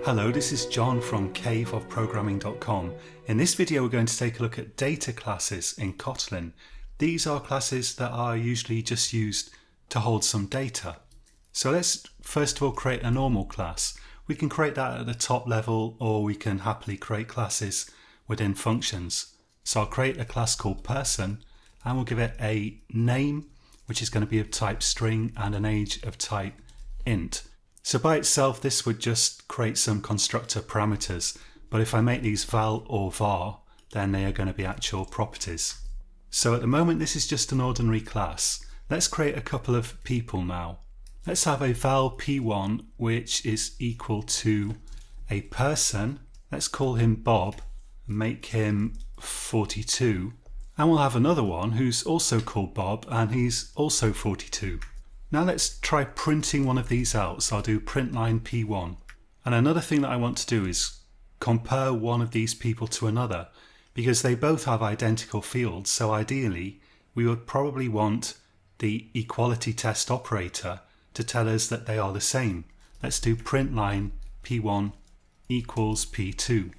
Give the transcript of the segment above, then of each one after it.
Hello, this is John from caveofprogramming.com. In this video we're going to take a look at data classes in Kotlin. These are classes that are usually just used to hold some data. So let's first of all create a normal class. We can create that at the top level, or we can happily create classes within functions. So I'll create a class called person and we'll give it a name, which is going to be of type string, and an age of type int. So by itself this would just create some constructor parameters, but if I make these val or var, then they are going to be actual properties. So at the moment this is just an ordinary class. Let's create a couple of people now. Let's have a val p1 which is equal to a person. Let's call him Bob and make him 42. And we'll have another one who's also called Bob and he's also 42. Now let's try printing one of these out. So I'll do print line p1. And another thing that I want to do is compare one of these people to another, because they both have identical fields. So ideally we would probably want the equality test operator to tell us that they are the same. Let's do print line p1 equals p2.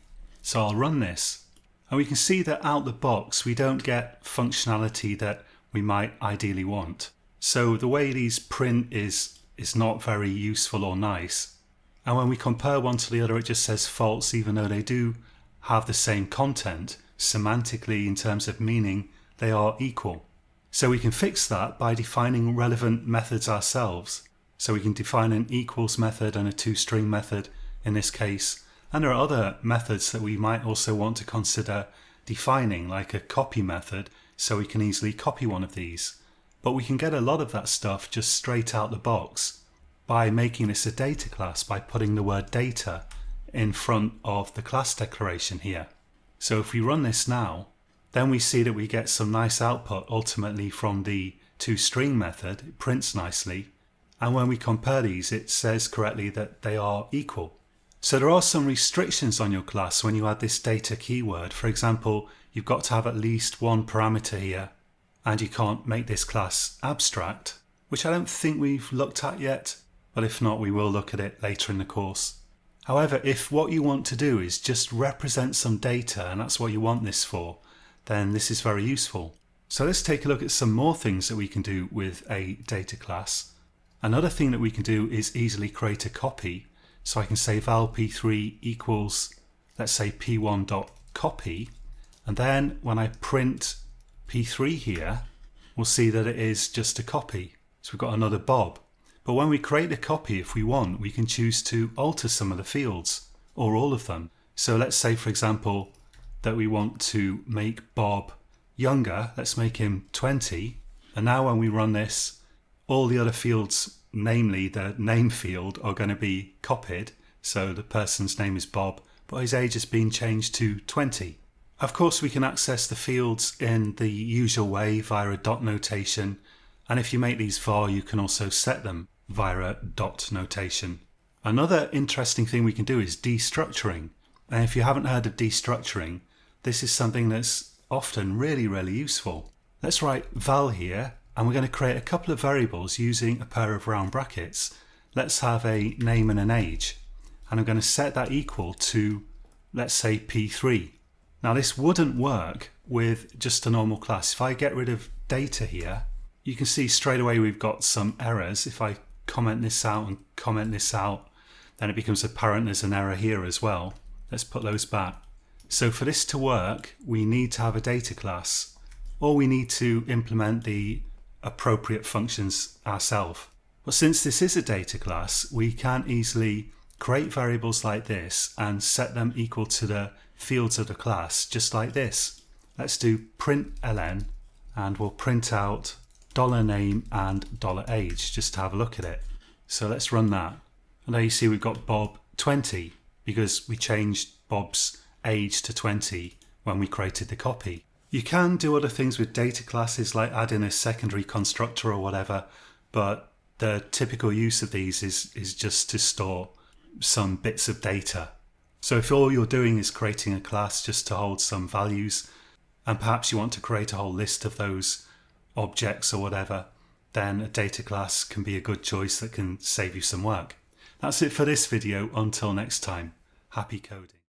So I'll run this and we can see that out the box we don't get functionality that we might ideally want. So the way these print is not very useful or nice. And when we compare one to the other it just says false, even though they do have the same content. Semantically, in terms of meaning, they are equal. So we can fix that by defining relevant methods ourselves. So we can define an equals method and a toString method in this case. And there are other methods that we might also want to consider defining, like a copy method, so we can easily copy one of these. But we can get a lot of that stuff just straight out the box by making this a data class, by putting the word data in front of the class declaration here. So if we run this now, then we see that we get some nice output ultimately from the toString method. It prints nicely, and when we compare these it says correctly that they are equal. So there are some restrictions on your class when you add this data keyword. For example, you've got to have at least one parameter here, and you can't make this class abstract, which I don't think we've looked at yet, but if not we will look at it later in the course. However, if what you want to do is just represent some data, and that's what you want this for, then this is very useful. So let's take a look at some more things that we can do with a data class. Another thing that we can do is easily create a copy. So I can say val p3 equals, let's say p1.copy, and then when I print p3 here, we'll see that it is just a copy. So we've got another Bob. But when we create a copy, if we want, we can choose to alter some of the fields or all of them. So let's say, for example, that we want to make Bob younger. Let's make him 20. And now when we run this, all the other fields, namely the name field, are going to be copied. So the person's name is Bob, but his age has been changed to 20. Of course, we can access the fields in the usual way via a dot notation, and if you make these var, you can also set them via a dot notation. Another interesting thing we can do is destructuring, and if you haven't heard of destructuring, this is something that's often really useful. Let's write val here, and we're going to create a couple of variables using a pair of round brackets. Let's have a name and an age, and I'm going to set that equal to, let's say, p3. Now this wouldn't work with just a normal class. If I get rid of data here, you can see straight away we've got some errors. If I comment this out and comment this out, then it becomes apparent there's an error here as well. Let's put those back. So for this to work, we need to have a data class, or we need to implement the appropriate functions ourselves. But since this is a data class, we can easily create variables like this and set them equal to the fields of the class, just like this. Let's do print ln, and we'll print out $name and $age just to have a look at it. So let's run that, and there you see we've got Bob 20 because we changed Bob's age to 20 when we created the copy. You can do other things with data classes, like add in a secondary constructor or whatever, but the typical use of these is just to store some bits of data. So if all you're doing is creating a class just to hold some values, and perhaps you want to create a whole list of those objects or whatever, then a data class can be a good choice that can save you some work. That's it for this video. Until next time, happy coding.